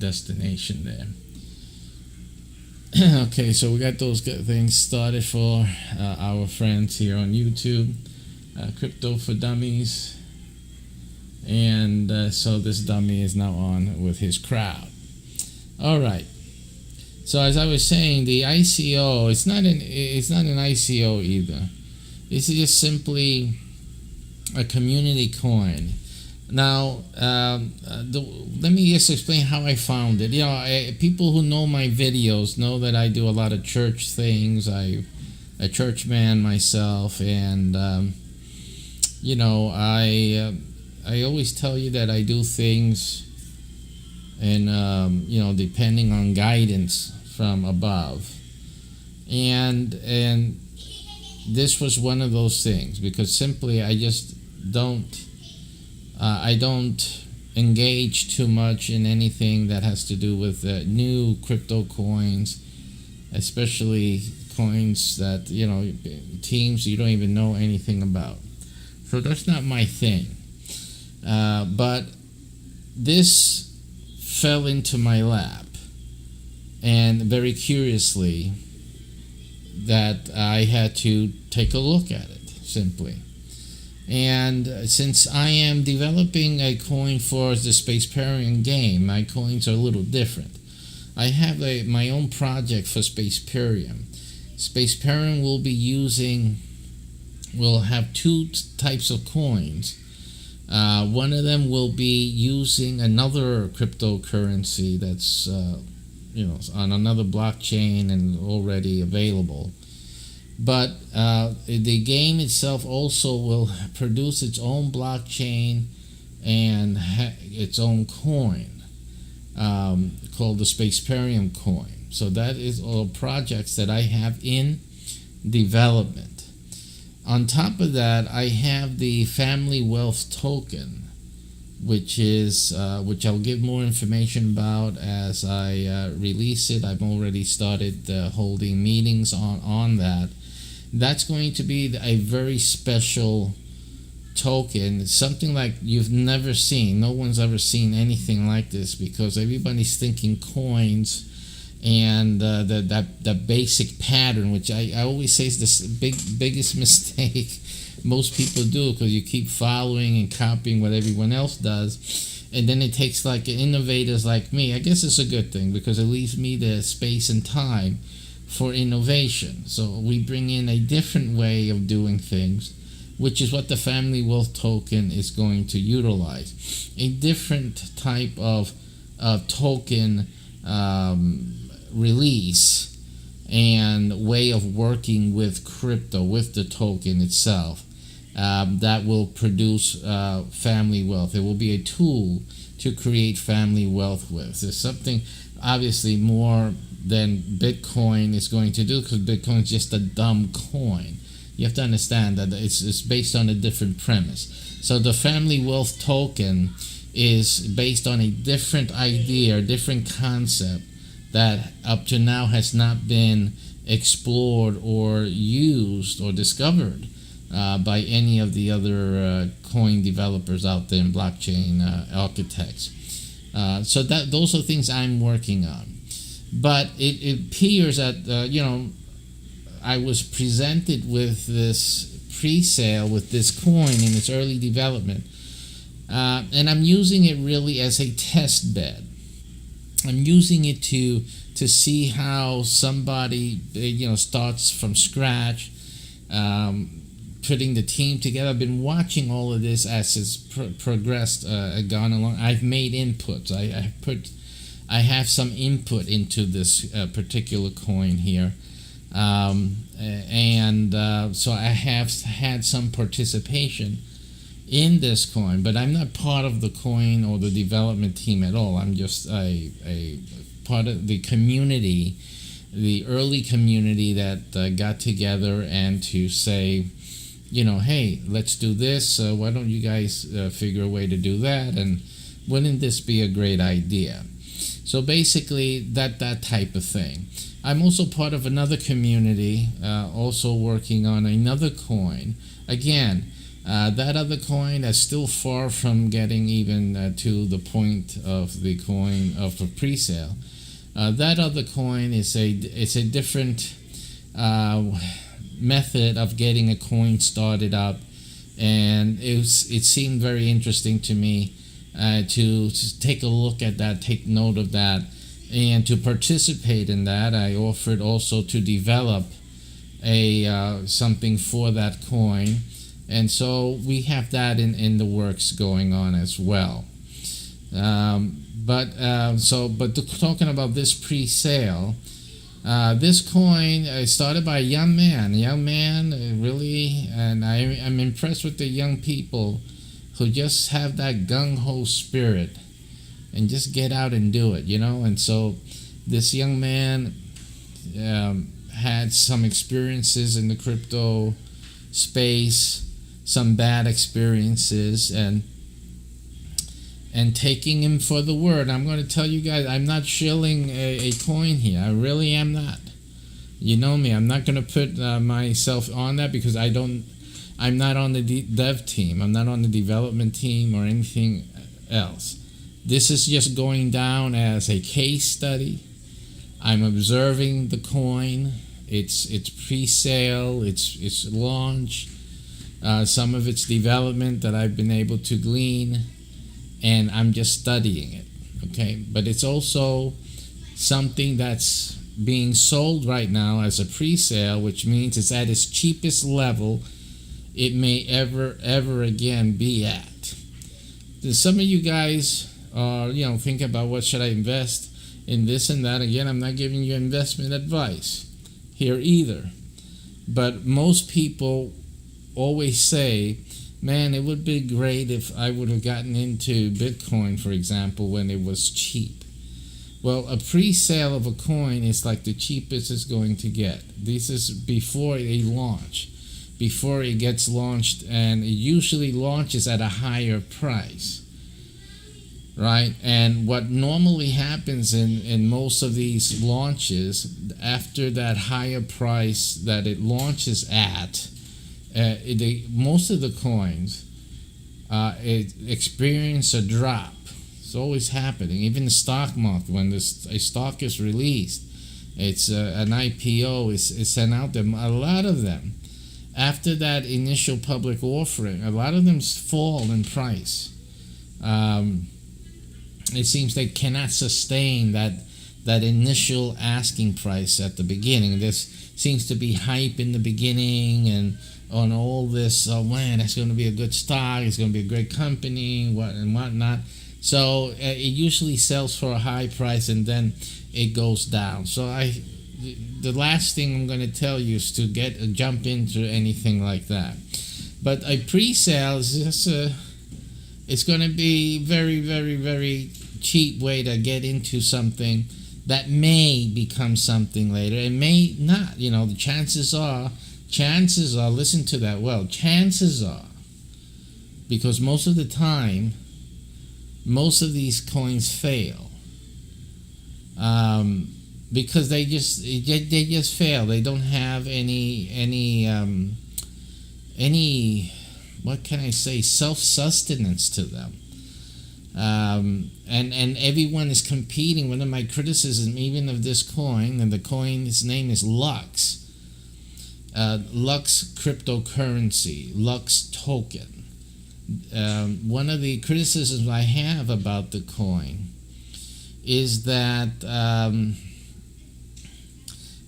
destination there. Okay, so we got those good things started for our friends here on YouTube, Crypto for Dummies, and so this dummy is now on with his crowd. All right. So as I was saying, the ICO, it's not an ICO either. It's just simply a community coin. Now, let me just explain how I found it. People who know my videos know that I do a lot of church things. I'm a church man myself, and I always tell you that I do things, and depending on guidance from above, and this was one of those things, because simply I just don't engage too much in anything that has to do with new crypto coins, especially coins that teams you don't even know anything about. So that's not my thing. But this fell into my lap, and very curiously, that I had to take a look at it, simply. And since I am developing a coin for the Spaceparian game, my coins are a little different. I have my own project for Spaceparian. Spaceparian will have two types of coins. One of them will be using another cryptocurrency that's on another blockchain and already available. But the game itself also will produce its own blockchain and its own coin called the Spaceparian coin. So that is all projects that I have in development. On top of that, I have the Family Wealth token, which I'll give more information about as I release it. I've already started holding meetings on that. That's going to be a very special token, something like you've never seen. No one's ever seen anything like this, because everybody's thinking coins and the basic pattern, which I always say is the biggest mistake most people do, because you keep following and copying what everyone else does, and then it takes like innovators like me. I guess it's a good thing, because it leaves me the space and time for innovation. So we bring in a different way of doing things, which is what the Family Wealth token is going to utilize. A different type of token release and way of working with crypto, with the token itself, that will produce family wealth. It will be a tool to create family wealth with. There's something obviously more than Bitcoin is going to do, because Bitcoin is just a dumb coin. You have to understand that it's based on a different premise. So the Family Wealth token is based on a different idea, a different concept that up to now has not been explored or used or discovered by any of the other coin developers out there and blockchain architects. So those are things I'm working on. But it appears that, I was presented with this pre-sale with this coin in its early development. And I'm using it really as a test bed. I'm using it to see how somebody, starts from scratch, putting the team together. I've been watching all of this as it's progressed, gone along. I've made inputs. I have some input into this particular coin here, so I have had some participation in this coin, but I'm not part of the coin or the development team at all. I'm just a part of the community, the early community that got together and to say, hey, let's do this. Why don't you guys figure a way to do that? And wouldn't this be a great idea? So basically, that type of thing. I'm also part of another community, also working on another coin. Again, That other coin is still far from getting even to the point of the coin of the pre-sale. That other coin is a different method of getting a coin started up, and it seemed very interesting to me to take a look at that, take note of that, and to participate in that. I offered also to develop a something for that coin, and so we have that in the works going on as well. But talking about this pre-sale, this coin started by a young man, really, and I'm impressed with the young people who just have that gung-ho spirit and just get out and do it, and so this young man had some experiences in the crypto space, some bad experiences, and taking him for the word. I'm going to tell you guys, I'm not shilling a coin here. I really am not. You know me. I'm not going to put myself on that because I'm not on the dev team. I'm not on the development team or anything else. This is just going down as a case study. I'm observing the coin. It's pre-sale. It's launch. Some of its development that I've been able to glean, and I'm just studying it. Okay, but it's also something that's being sold right now as a pre-sale, which means it's at its cheapest level it may ever again be at. Some of you guys are think about, what should I invest in, this and that. Again, I'm not giving you investment advice here either, but most people always say, man, it would be great if I would have gotten into Bitcoin, for example, when it was cheap. Well, a pre-sale of a coin is like the cheapest it's going to get. This is before a launch, before it gets launched, and it usually launches at a higher price, right? And what normally happens in most of these launches, after that higher price that it launches at, most of the coins experience a drop. It's always happening. Even the stock market, when a stock is released, it's an IPO is sent out there. A lot of them, after that initial public offering, a lot of them fall in price. It seems they cannot sustain that initial asking price at the beginning. There seems to be hype in the beginning and on all this, man, that's going to be a good stock, it's going to be a great company, whatnot. So it usually sells for a high price and then it goes down. So the last thing I'm going to tell you is to jump into anything like that. But a pre-sale is just it's going to be very, very, very cheap way to get into something that may become something later. It may not. The chances are, listen to that well, chances are, because most of the time, most of these coins fail, because they just fail. They don't have any what can I say, self-sustenance to them, and everyone is competing. One of my criticisms even of this coin, and the coin's name is Lux, Lux cryptocurrency, Lux token. One of the criticisms I have about the coin is that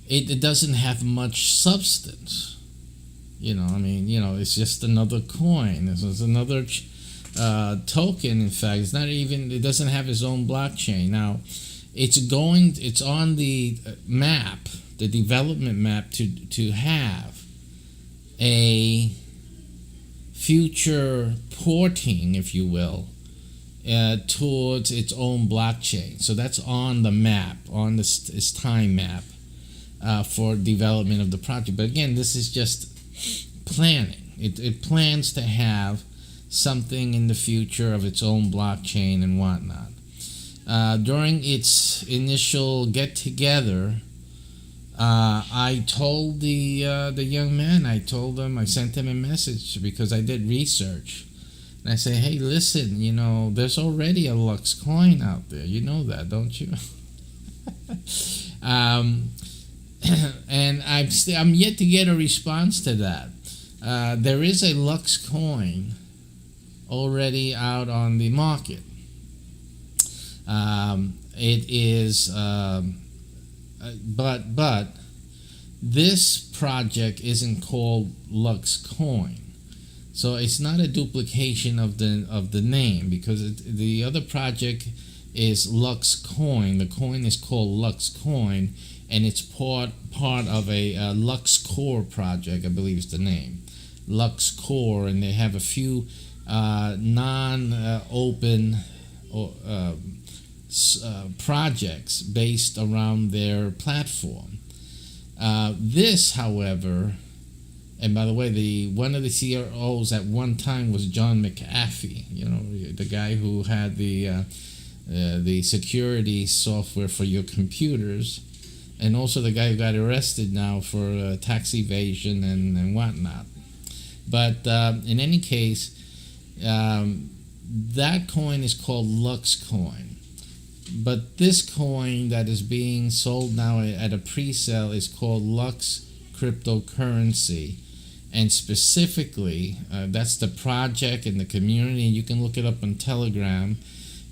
it doesn't have much substance. It's just another coin. It's another token. In fact, it doesn't have its own blockchain. Now, it's on the map, the development map, to have a future porting, if you will, towards its own blockchain. So that's on the map, on this time map for development of the project. But again, this is just planning. It plans to have something in the future of its own blockchain and whatnot. During its initial get-together, I told the young man, I sent him a message because I did research. And I say, hey, listen, there's already a Lux coin out there. You know that, don't you? And I'm yet to get a response to that. There is a Lux coin already out on the market. It is, but this project isn't called Lux coin, so it's not a duplication of the name, because the other project is Lux coin. The coin is called Lux coin, and it's part of a Lux Core project, I believe is the name, Lux Core, and they have a few non-open projects based around their platform. This, however, and by the way, one of the CROs at one time was John McAfee, the guy who had the security software for your computers, and also the guy who got arrested now for tax evasion and whatnot. But in any case, that coin is called Lux coin. But this coin that is being sold now at a pre-sale is called Lux cryptocurrency. And specifically, that's the project and the community. You can look it up on Telegram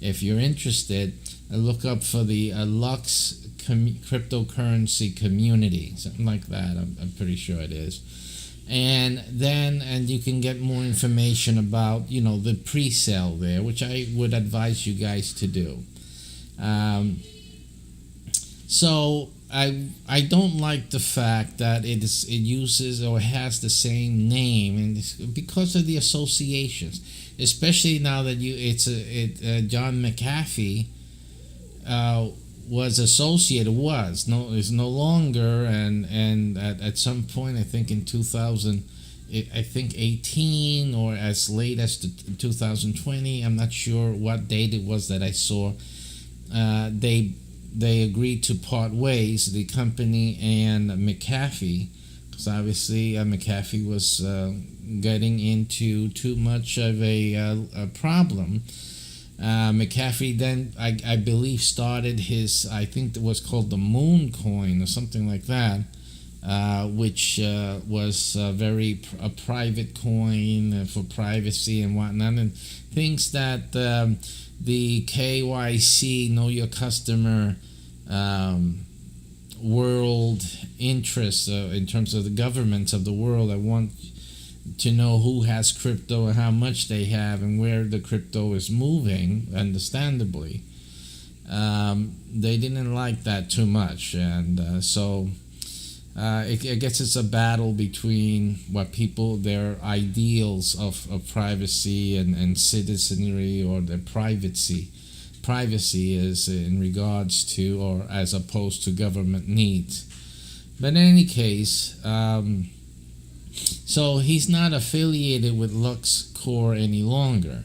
if you're interested. Look up for the Lux cryptocurrency community, something like that. I'm pretty sure it is. And you can get more information about the pre-sale there, which I would advise you guys to do. So I don't like the fact that it uses or has the same name, and it's because of the associations, especially now that John McAfee is no longer, and at some point, I think in 2018 or as late as 2020, I'm not sure what date it was that I saw. They agreed to part ways, the company and McAfee, because obviously McAfee was getting into too much of a problem. McAfee then, I believe, started his, I think it was called the Moon Coin or something like that, which was a private coin for privacy and whatnot, and things that the KYC, Know Your Customer, world interests in terms of the governments of the world that want to know who has crypto and how much they have and where the crypto is moving, understandably. They didn't like that too much, and so I guess it's a battle between their ideals of privacy and citizenry, or their privacy is in regards to, or as opposed to, government needs. But in any case, so he's not affiliated with Lux Core any longer.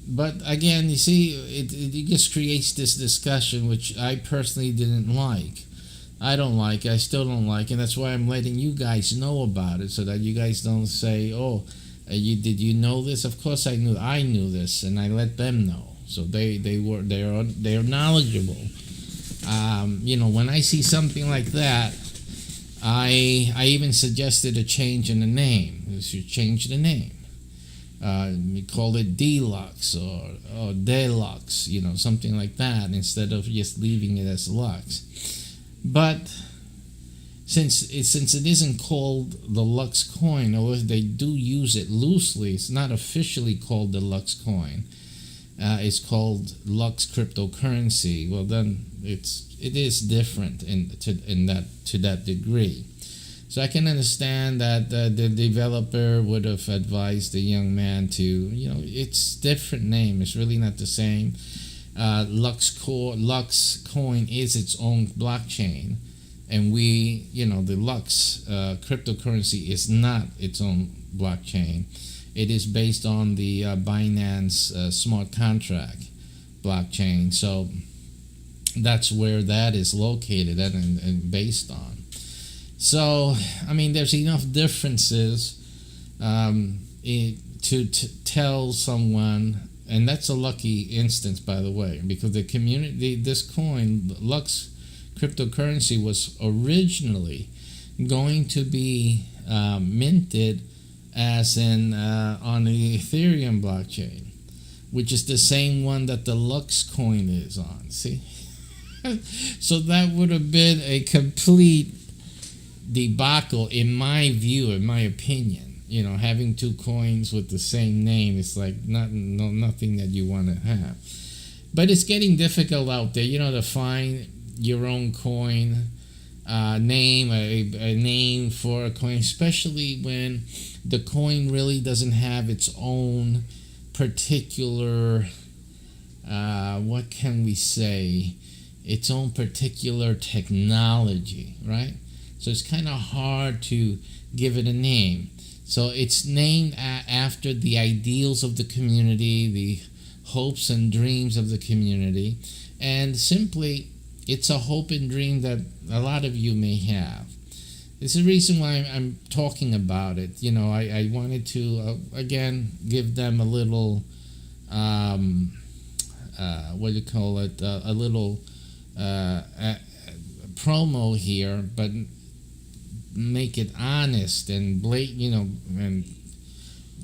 But again, you see, it just creates this discussion, which I personally didn't like. I don't like it. I still don't like it. And that's why I'm letting you guys know about it, so that you guys don't say, "Oh, did you know this?" Of course, I knew this, and I let them know, so they're knowledgeable. When I see something like that, I even suggested a change in the name. You should change the name. We call it Deluxe or Deluxe, something like that, instead of just leaving it as Lux. But since it isn't called the Lux coin, or they do use it loosely, it's not officially called the Lux coin. It's called Lux cryptocurrency. Well, then it is different to that degree. So I can understand that the developer would have advised the young man to, it's different name. It's really not the same. Lux coin is its own blockchain, and the Lux cryptocurrency is not its own blockchain. It is based on the Binance smart contract blockchain. So That's where that is located and based on. So, I mean, there's enough differences to tell someone, and that's a lucky instance, by the way, because the community, this coin, Lux cryptocurrency, was originally going to be minted as on the Ethereum blockchain, which is the same one that the Lux coin is on. See? So that would have been a complete debacle, in my view, in my opinion. You know, having two coins with the same name is like nothing that you want to have. But it's getting difficult out there, you know, to find your own coin name, a name for a coin, especially when the coin really doesn't have its own particular, what can we say, its own particular technology, right? So it's kind of hard to give it a name. So it's named after the ideals of the community, the hopes and dreams of the community, and simply it's a hope and dream that a lot of you may have. It's the reason why I'm talking about it. You know, I wanted to, again, give them a little, what do you call it, a little promo here, but make it honest and blatant, you know, and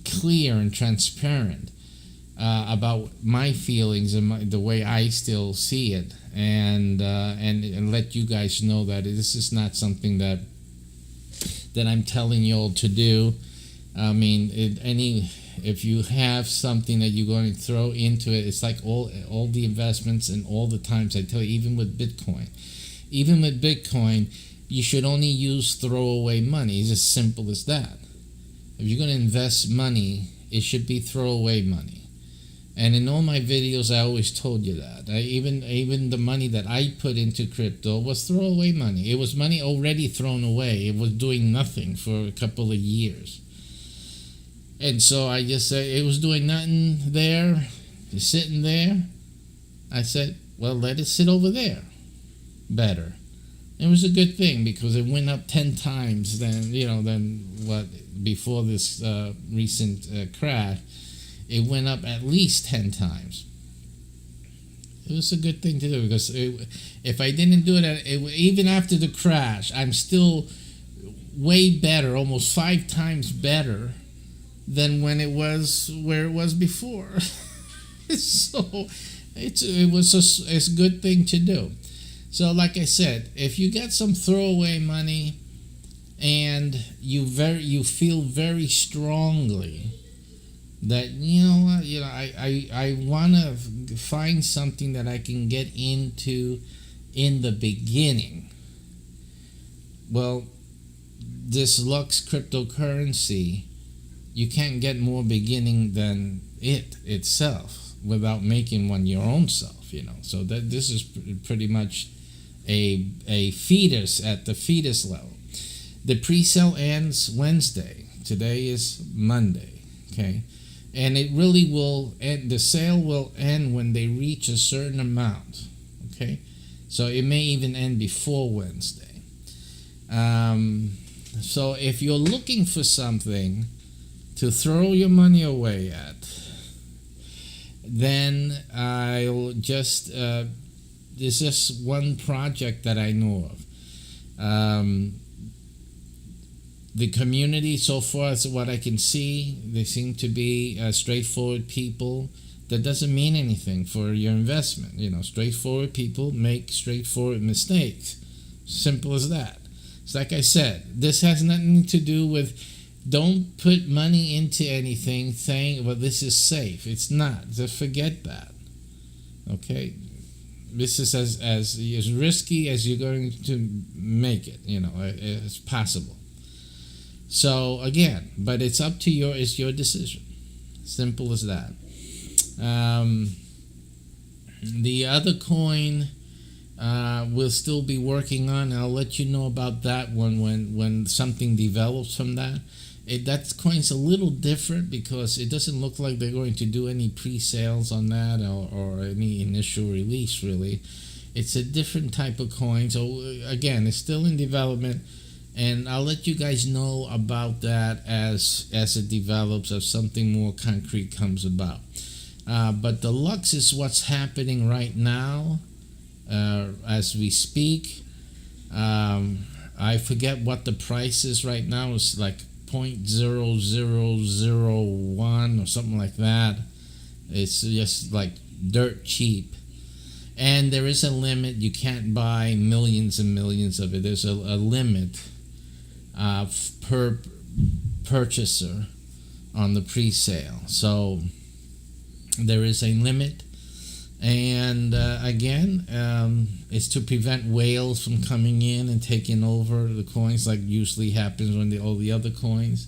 clear and transparent about my feelings and the way I still see it, and let you guys know that this is not something that I'm telling you all to do. I mean, if you have something that you're going to throw into it, it's like all the investments and all the times I tell you, even with Bitcoin, you should only use throwaway money. It's as simple as that. If you're going to invest money, it should be throwaway money. And in all my videos, I always told you that. Even the money that I put into crypto was throwaway money. It was money already thrown away. It was doing nothing for a couple of years. And so I just said, it was doing nothing there, just sitting there. I said, well, let it sit over there. Better. It was a good thing because it went up 10 times than what before this recent crash. It went up at least 10 times. It was a good thing to do because if I didn't do it, even after the crash, I'm still way better, almost 5 times better than when it was where it was before. So it was a good thing to do. So like I said, if you get some throwaway money and you feel very strongly that I want to find something that I can get into in the beginning. Well, this Lux cryptocurrency, you can't get more beginning than it itself without making one your own self. So that this is pretty much a fetus at the fetus level. The pre-sale ends Wednesday. Today is Monday. Okay. And it really will end, the sale will end when they reach a certain amount, okay? So it may even end before Wednesday. So if you're looking for something to throw your money away at, then I'll just, there's just one project that I know of. The community so far, as what I can see, they seem to be straightforward people. That doesn't mean anything for your investment. Straightforward people make straightforward mistakes. Simple as that. It's like I said, this has nothing to do with, don't put money into anything saying, well, this is safe. It's not. Just forget that. Okay? This is as risky as you're going to make it, as possible. So again, but it's up to it's your decision. Simple as that. The other coin we'll still be working on. I'll let you know about that one when something develops from that. That coin's a little different because it doesn't look like they're going to do any pre-sales on that or any initial release really. It's a different type of coin. So again, it's still in development, and I'll let you guys know about that as it develops, as something more concrete comes about. But the Lux is what's happening right now as we speak. I forget what the price is right now. It's like 0.0001 or something like that. It's just like dirt cheap. And there is a limit. You can't buy millions and millions of it. There's a limit per purchaser on the pre-sale. So there is a limit. And again, it's to prevent whales from coming in and taking over the coins, like usually happens when all the other coins.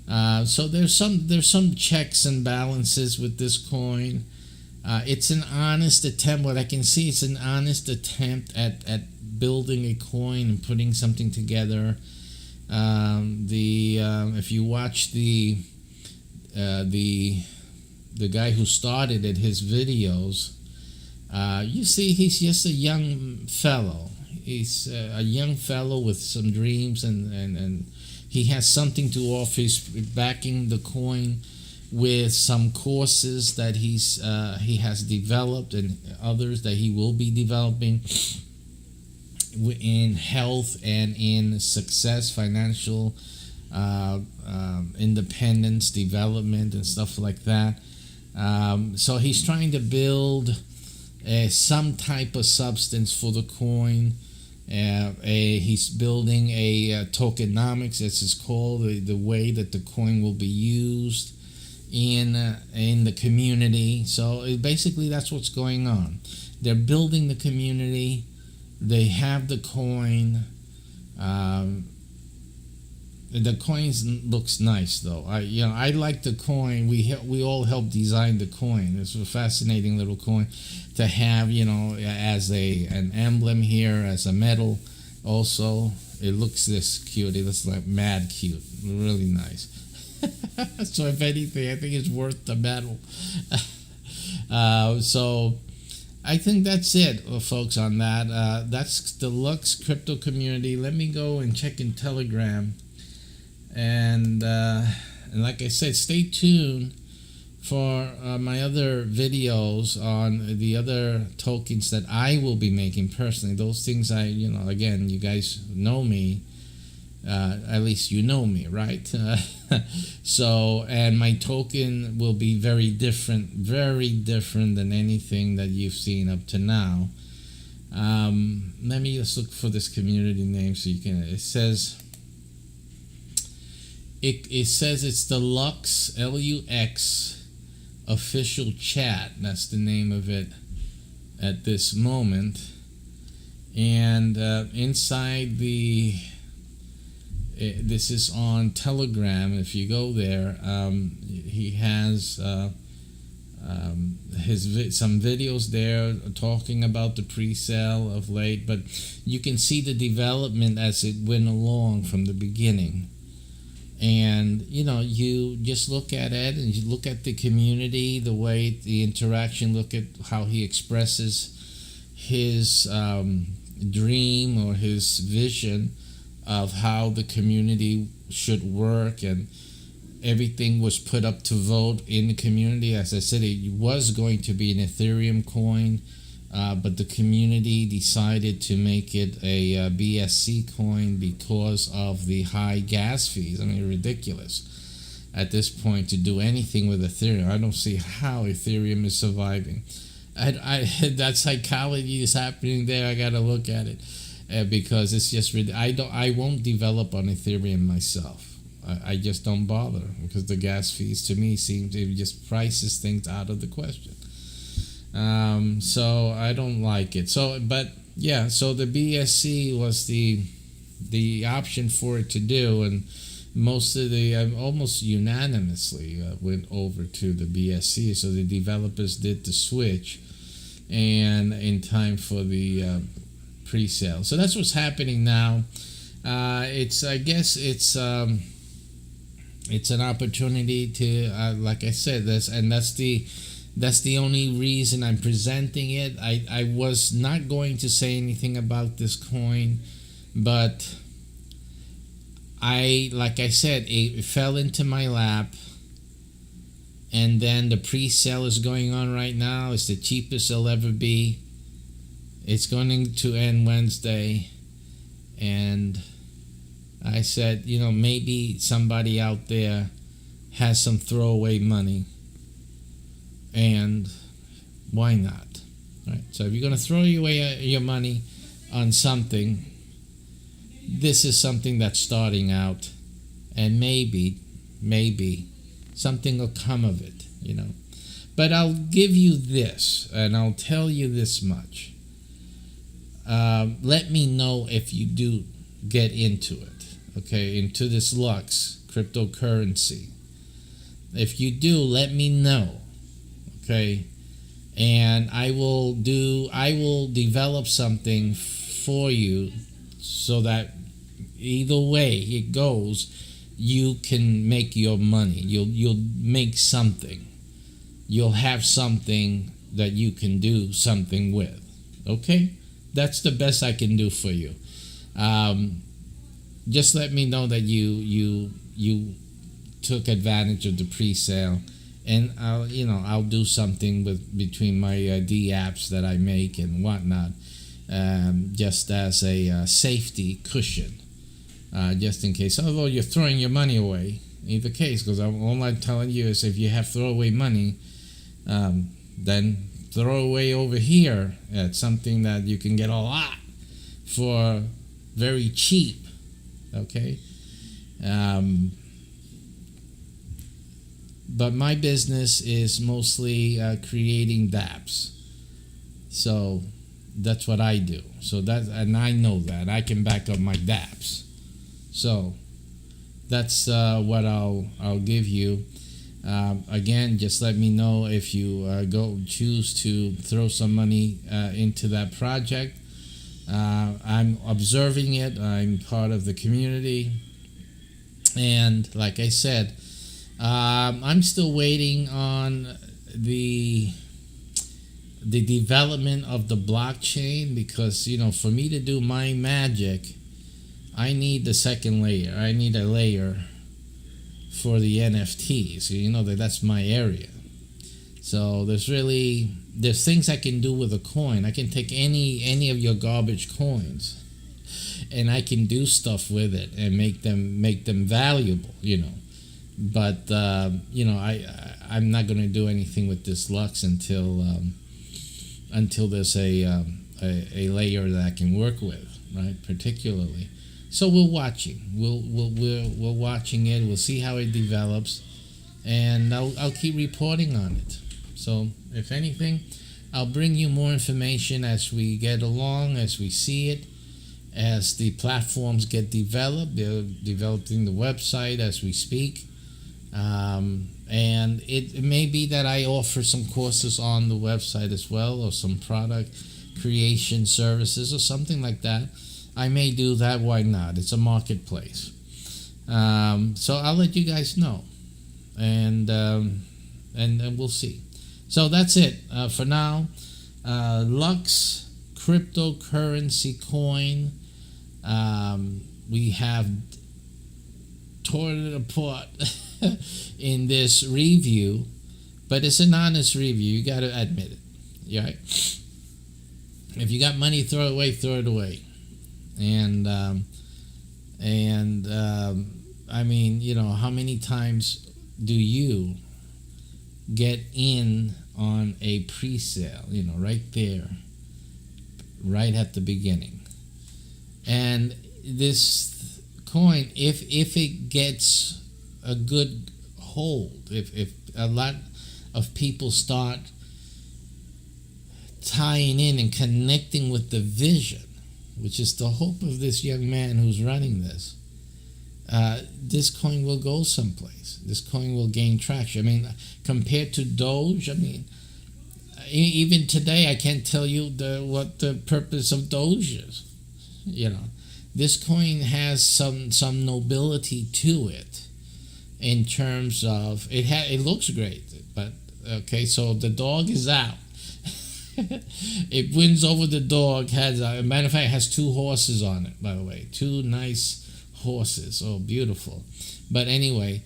So there's some checks and balances with this coin. It's an honest attempt. What I can see, it's an honest attempt at building a coin and putting something together. If you watch the guy who started it, his videos, you see he's just a young fellow. He's a young fellow with some dreams, and he has something to offer. He's backing the coin with some courses that he has developed, and others that he will be developing in health and in success, financial independence, development, and stuff like that. So he's trying to build some type of substance for the coin. He's building a tokenomics, as it's called, the way that the coin will be used in the community. So basically that's what's going on. They're building the community. They have the coin. The coin looks nice, though. I like the coin. We all helped design the coin. It's a fascinating little coin to have, as an emblem here, as a medal. Also, it looks this cute. It looks like mad cute. Really nice. So if anything, I think it's worth the medal. So I think that's it, folks, on that. That's the Lux crypto community. Let me go and check in Telegram. And like I said, stay tuned for my other videos on the other tokens that I will be making personally. Those things again, you guys know me. At least you know me, right? So, and my token will be very different than anything that you've seen up to now. Let me just look for this community name so you can. It says it's the Lux, Lux official chat. That's the name of it at this moment. And inside this is on Telegram. If you go there, he has some videos there talking about the pre-sale of late, but you can see the development as it went along from the beginning. And you just look at it, and you look at the community, the way the interaction, look at how he expresses his dream or his vision of how the community should work, and everything was put up to vote in the community. As I said, it was going to be an Ethereum coin, but the community decided to make it a BSC coin because of the high gas fees. I mean, ridiculous at this point to do anything with Ethereum. I don't see how Ethereum is surviving. That psychology is happening there. I got to look at it. Because it's just I won't develop on Ethereum myself. I just don't bother, because the gas fees to me seems it just prices things out of the question. So I don't like it. So the BSC was the option for it to do, and most of almost unanimously went over to the BSC. So the developers did the switch, and in time for the pre-sale. So that's what's happening now. It's an opportunity to, like I said, that's the That's the only reason I'm presenting it. I was not going to say anything about this coin, but like I said, it fell into my lap. And then the pre-sale is going on right now. It's the cheapest it'll ever be. It's going to end Wednesday. And I said, maybe somebody out there has some throwaway money. And why not? Right? So if you're going to throw away your money on something, this is something that's starting out, and maybe something will come of it, But I'll give you this, and I'll tell you this much. Let me know if you do get into it, okay, into this Lux cryptocurrency. If you do, let me know. Okay, and I will develop something for you so that either way it goes, you can make your money. You'll make something. You'll have something that you can do something with. Okay, that's the best I can do for you. Just let me know that you took advantage of the pre-sale. And I'll do something between my D apps that I make and whatnot, just as a safety cushion, just in case. Although you're throwing your money away, either case, because all I'm telling you is if you have throwaway money, then throw away over here at something that you can get a lot for very cheap. Okay. But my business is mostly creating dApps, so that's what I do. And I know that I can back up my dApps. So that's what I'll give you. Again, just let me know if you choose to throw some money into that project. I'm observing it. I'm part of the community, and like I said. I'm still waiting on the development of the blockchain because, for me to do my magic, I need the second layer. I need a layer for the NFTs. That's my area. So there's things I can do with a coin. I can take any of your garbage coins and I can do stuff with it and make them valuable, But I'm not going to do anything with this Lux until there's a layer that I can work with, right? Particularly, so we're watching. We're watching it. We'll see how it develops, and I'll keep reporting on it. So if anything, I'll bring you more information as we get along, as we see it. As the platforms get developed, they're developing the website as we speak. And it may be that I offer some courses on the website as well, or some product creation services or something like that. I may do that. Why not? It's a marketplace. So I'll let you guys know, and we'll see. So that's it for now. Lux cryptocurrency coin. We have torn it apart in this review, but it's an honest review. You got to admit it. Right? If you got money, throw it away. Throw it away. And I mean, how many times do you get in on a pre-sale? Right there, right at the beginning. And this coin, if it gets a good hold, if a lot of people start tying in and connecting with the vision, which is the hope of this young man who's running this, this coin will go someplace. This coin will gain traction. I mean, compared to Doge, even today I can't tell you what the purpose of Doge is. This coin has some nobility to it in terms of it looks great, but Okay, so the dog is out. It wins over the dog. Has a matter of fact, has 2 horses on it. By the way, 2 nice horses. Oh, beautiful. But anyway,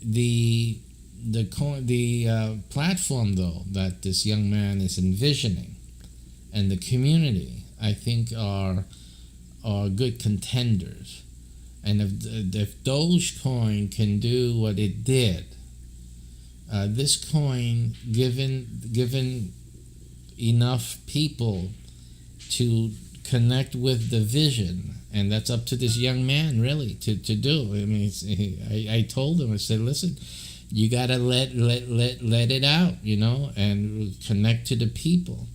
the platform though that this young man is envisioning, and the community, I think are good contenders. And if Dogecoin can do what it did, this coin, given enough people to connect with the vision, and that's up to this young man really to do. I mean, I told him, I said, listen, you gotta let it out, and connect to the people.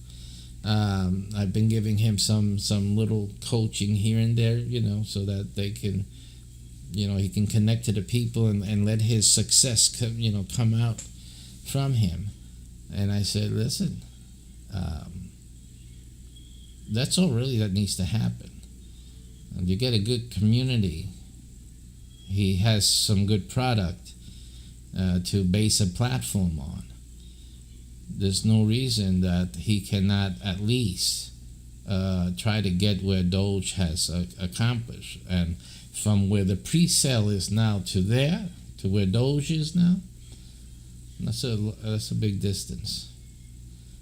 I've been giving him some little coaching here and there, so that they can, he can connect to the people and let his success come out from him. And I said, listen, that's all really that needs to happen. And you get a good community. He has some good product to base a platform on. There's no reason that he cannot at least try to get where Doge has accomplished. And from where the pre-sale is now to where Doge is now, that's a big distance.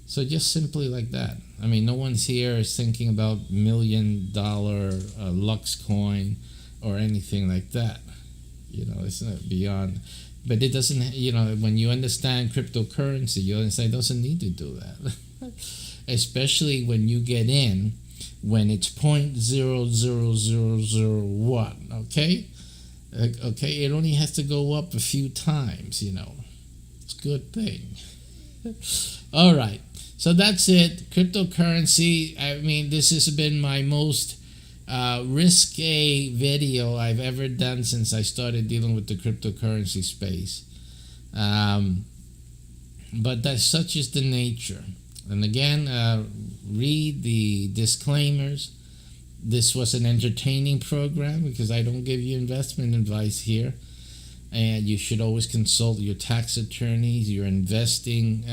So just simply like that. I mean, no one's here is thinking about $1 million Lux coin or anything like that. It's not beyond. But it doesn't, when you understand cryptocurrency, you understand it doesn't need to do that. Especially when you get in, when it's 0.00001, okay? Okay, it only has to go up a few times, It's a good thing. All right, so that's it. Cryptocurrency, I mean, this has been my most risque video I've ever done since I started dealing with the cryptocurrency space. But such is the nature. And again, read the disclaimers. This was an entertaining program because I don't give you investment advice here. And you should always consult your tax attorneys, your investing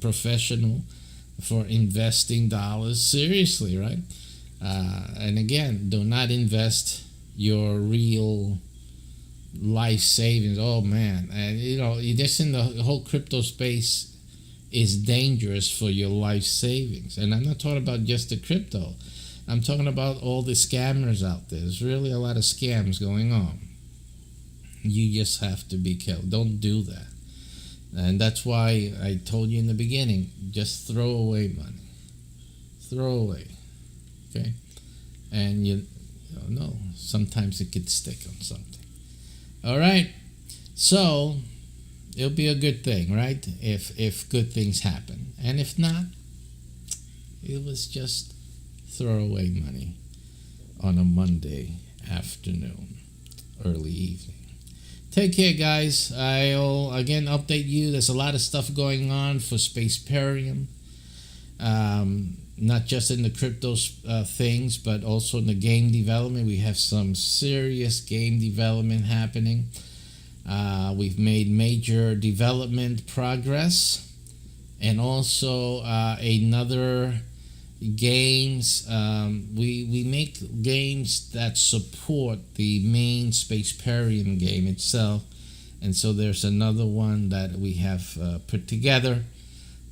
professional for investing dollars seriously, right? And again, do not invest your real life savings. Oh man, and just in the whole crypto space is dangerous for your life savings. And I'm not talking about just the crypto. I'm talking about all the scammers out there. There's really a lot of scams going on. You just have to be careful. Don't do that. And that's why I told you in the beginning, just throw away money. Throw away. Okay? And you don't know. Sometimes it could stick on something. All right? So, it'll be a good thing, right? If good things happen. And if not, it was just throw away money on a Monday afternoon, early evening. Take care, guys. I'll again update you. There's a lot of stuff going on for Spaceparium. Not just in the crypto things, but also in the game development. We have some serious game development happening. We've made major development progress, and also another games. We make games that support the main Spaceparium game itself, and so there's another one that we have put together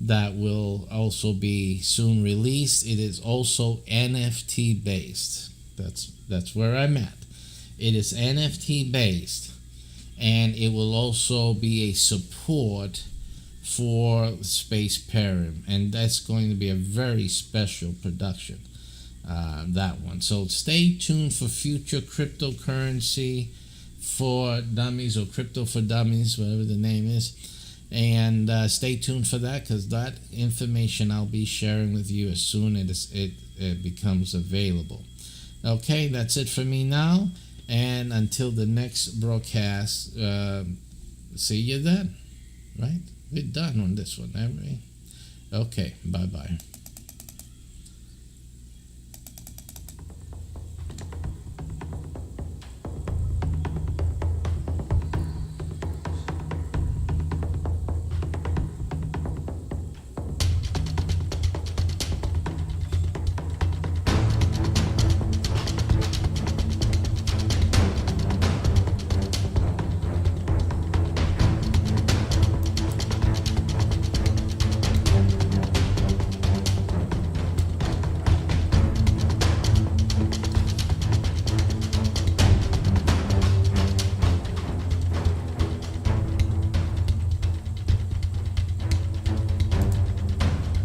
that will also be soon released. It is also NFT based. That's where I'm at. It is NFT based, and it will also be a support for Spaceparium, and that's going to be a very special production, that one. So stay tuned for future cryptocurrency for dummies, or crypto for dummies, whatever the name is. And stay tuned for that, because that information I'll be sharing with you as soon as it becomes available. Okay, that's it for me now. And until the next broadcast, see you then. Right? We're done on this one, haven't we? Okay, bye-bye.